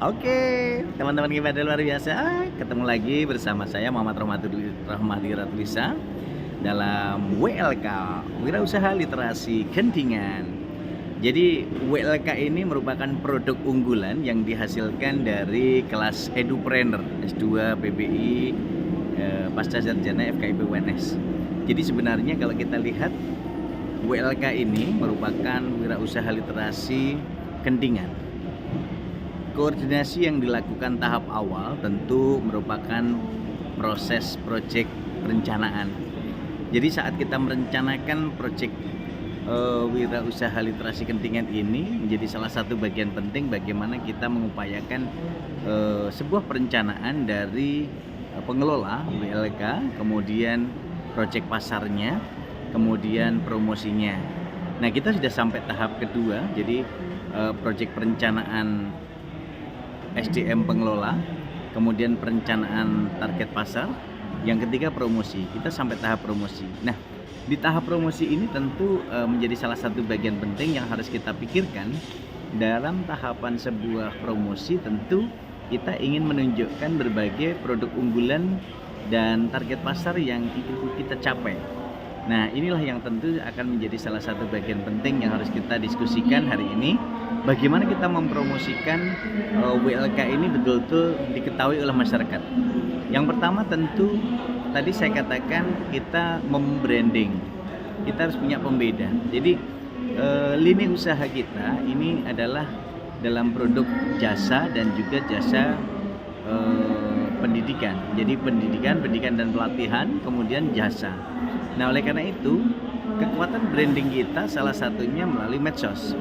Oke, teman-teman ibadah luar biasa, ketemu lagi bersama saya Muhammad Rahmadi Ratulisa dalam WLK, Wirausaha Literasi Gentingan. Jadi WLK ini merupakan produk unggulan yang dihasilkan dari kelas Edupreneur S2 PBI Pasca Sarjana FKIP UNS. Jadi sebenarnya kalau kita lihat WLK ini merupakan wirausaha literasi Gentingan. Koordinasi yang dilakukan tahap awal tentu merupakan proses proyek perencanaan. Jadi saat kita merencanakan proyek wirausaha literasi Gentingan ini menjadi salah satu bagian penting bagaimana kita mengupayakan sebuah perencanaan dari pengelola WLK, kemudian proyek pasarnya, kemudian promosinya. Nah, kita sudah sampai tahap kedua, jadi proyek perencanaan SDM pengelola, kemudian perencanaan target pasar, yang ketiga promosi. Kita sampai tahap promosi. Nah, di tahap promosi ini tentu menjadi salah satu bagian penting yang harus kita pikirkan dalam tahapan sebuah promosi. Tentu kita ingin menunjukkan berbagai produk unggulan dan target pasar yang ingin kita capai. Nah, inilah yang tentu akan menjadi salah satu bagian penting yang harus kita diskusikan hari ini. Bagaimana kita mempromosikan WLK ini betul-betul diketahui oleh masyarakat. Yang pertama tentu tadi saya katakan kita membranding. Kita harus punya pembeda. Jadi lini usaha kita ini adalah dalam produk jasa dan juga jasa pendidikan. Jadi pendidikan dan pelatihan, kemudian jasa. Nah, oleh karena itu kekuatan branding kita salah satunya melalui medsos.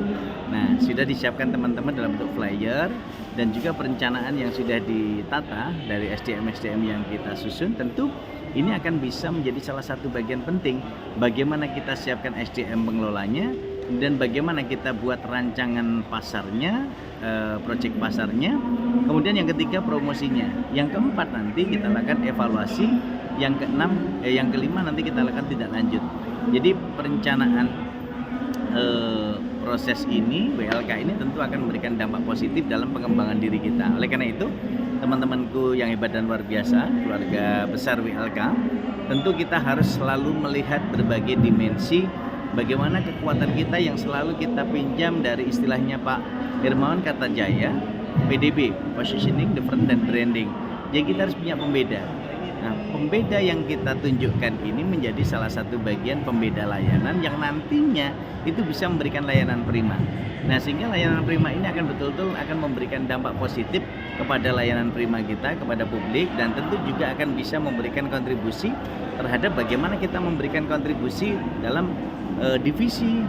Nah, sudah disiapkan teman-teman dalam bentuk flyer dan juga perencanaan yang sudah ditata dari SDM yang kita susun. Tentu ini akan bisa menjadi salah satu bagian penting bagaimana kita siapkan SDM pengelolanya dan bagaimana kita buat rancangan pasarnya, proyek pasarnya. Kemudian yang ketiga promosinya. Yang keempat nanti kita lakukan evaluasi. Yang kelima nanti kita lakukan tindak lanjut. Jadi perencanaan proses ini, WLK ini tentu akan memberikan dampak positif dalam pengembangan diri kita. Oleh karena itu, teman-temanku yang hebat dan luar biasa, keluarga besar WLK, tentu kita harus selalu melihat berbagai dimensi bagaimana kekuatan kita yang selalu kita pinjam dari istilahnya Pak Hermawan Kartajaya, PDB, Positioning, Different, dan Branding. Jadi kita harus punya pembeda. Nah, pembeda yang kita tunjukkan ini menjadi salah satu bagian pembeda layanan yang nantinya itu bisa memberikan layanan prima. Nah, sehingga layanan prima ini akan betul-betul akan memberikan dampak positif kepada layanan prima kita, kepada publik, dan tentu juga akan bisa memberikan kontribusi terhadap bagaimana kita memberikan kontribusi dalam divisi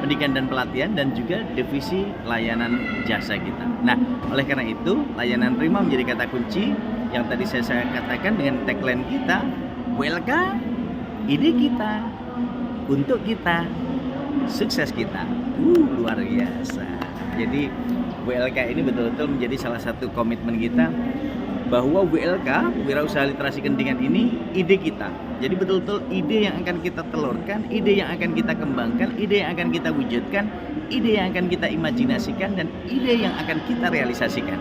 pendidikan dan pelatihan dan juga divisi layanan jasa kita. Nah, oleh karena itu layanan prima menjadi kata kunci yang tadi saya katakan dengan tagline kita, WLK, ide kita, untuk kita, sukses kita. Luar biasa. Jadi WLK ini betul-betul menjadi salah satu komitmen kita bahwa WLK, Wirausaha Literasi Gentingan ini ide kita. Jadi betul-betul ide yang akan kita telurkan, ide yang akan kita kembangkan, ide yang akan kita wujudkan, ide yang akan kita imajinasikan, dan ide yang akan kita realisasikan.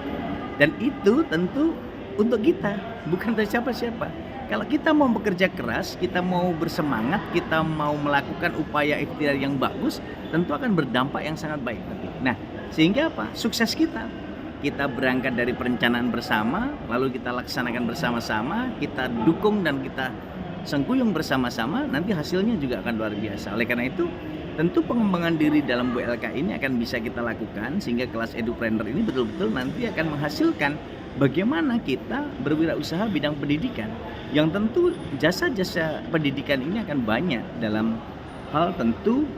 Dan itu tentu untuk kita, bukan dari siapa-siapa. Kalau kita mau bekerja keras, kita mau bersemangat, kita mau melakukan upaya ikhtiar yang bagus, tentu akan berdampak yang sangat baik nanti. Nah, sehingga apa? Sukses kita. Kita berangkat dari perencanaan bersama, lalu kita laksanakan bersama-sama, kita dukung dan kita sengkuyung bersama-sama, nanti hasilnya juga akan luar biasa. Oleh karena itu, tentu pengembangan diri dalam WLK ini akan bisa kita lakukan sehingga kelas Edupreneur ini betul-betul nanti akan menghasilkan bagaimana kita berwirausaha bidang pendidikan, yang tentu jasa-jasa pendidikan ini akan banyak dalam hal tentu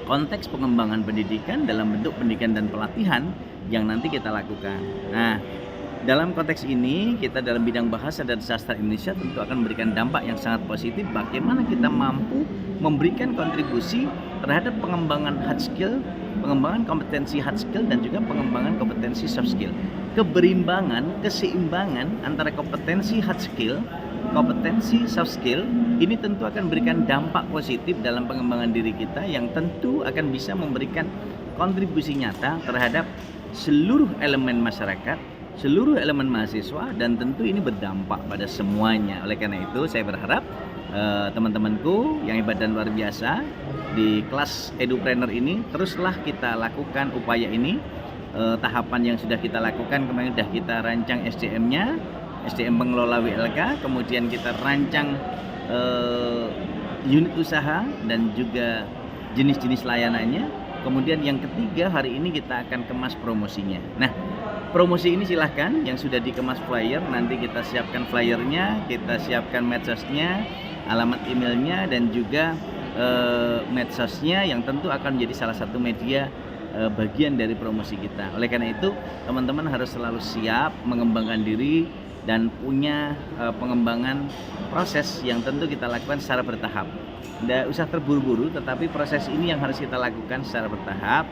konteks pengembangan pendidikan dalam bentuk pendidikan dan pelatihan yang nanti kita lakukan. Nah, dalam konteks ini kita dalam bidang bahasa dan sastra Indonesia tentu akan memberikan dampak yang sangat positif bagaimana kita mampu memberikan kontribusi terhadap pengembangan hard skill, pengembangan kompetensi hard skill, dan juga pengembangan kompetensi soft skill. Keberimbangan, keseimbangan antara kompetensi hard skill, kompetensi soft skill ini tentu akan memberikan dampak positif dalam pengembangan diri kita yang tentu akan bisa memberikan kontribusi nyata terhadap seluruh elemen masyarakat, seluruh elemen mahasiswa, dan tentu ini berdampak pada semuanya. Oleh karena itu saya berharap teman-temanku yang hebat dan luar biasa di kelas Edupreneur ini teruslah kita lakukan upaya ini. Tahapan yang sudah kita lakukan kemarin sudah kita rancang SDM-nya, SDM pengelola WLK, kemudian kita rancang unit usaha dan juga jenis-jenis layanannya. Kemudian yang ketiga, hari ini kita akan kemas promosinya. Nah, promosi ini silahkan yang sudah dikemas flyer, nanti kita siapkan flyernya, kita siapkan medsosnya, alamat emailnya, dan juga medsosnya yang tentu akan menjadi salah satu media bagian dari promosi kita. Oleh karena itu, teman-teman harus selalu siap mengembangkan diri dan punya pengembangan proses yang tentu kita lakukan secara bertahap. Tidak usah terburu-buru, tetapi proses ini yang harus kita lakukan secara bertahap.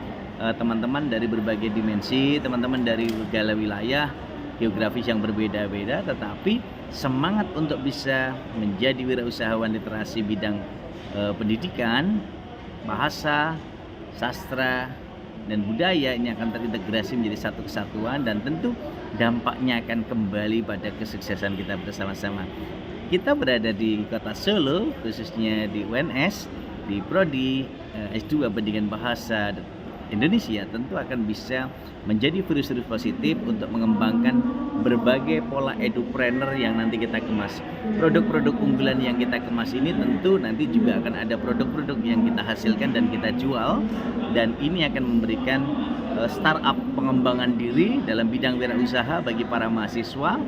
Teman-teman dari berbagai dimensi, teman-teman dari segala wilayah geografis yang berbeda-beda, tetapi semangat untuk bisa menjadi wirausahawan literasi bidang pendidikan, bahasa, sastra, dan budaya ini akan terintegrasi menjadi satu kesatuan, dan tentu dampaknya akan kembali pada kesuksesan kita bersama-sama. Kita berada di kota Solo, khususnya di UNS, di Prodi S2 Pendidikan Bahasa Indonesia, tentu akan bisa menjadi virus-virus positif untuk mengembangkan berbagai pola edupreneur yang nanti kita kemas. Produk-produk unggulan yang kita kemas ini tentu nanti juga akan ada produk-produk yang kita hasilkan dan kita jual, dan ini akan memberikan startup pengembangan diri dalam bidang wirausaha bagi para mahasiswa,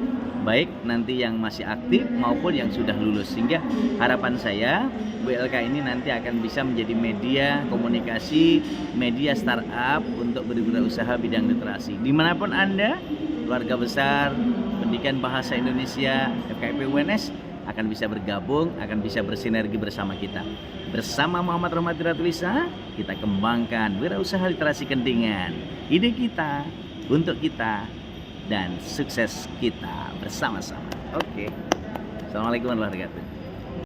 baik nanti yang masih aktif maupun yang sudah lulus. Sehingga harapan saya WLK ini nanti akan bisa menjadi media komunikasi, media startup untuk berwirausaha bidang literasi. Dimanapun Anda, keluarga besar pendidikan bahasa Indonesia FKIP UNS akan bisa bergabung, akan bisa bersinergi bersama kita. Bersama Muhammad Rahmat Wiratulisa, kita kembangkan wirausaha literasi Kendingan. Ide kita, untuk kita, dan sukses kita bersama-sama. Oke. Assalamualaikum warahmatullahi wabarakatuh.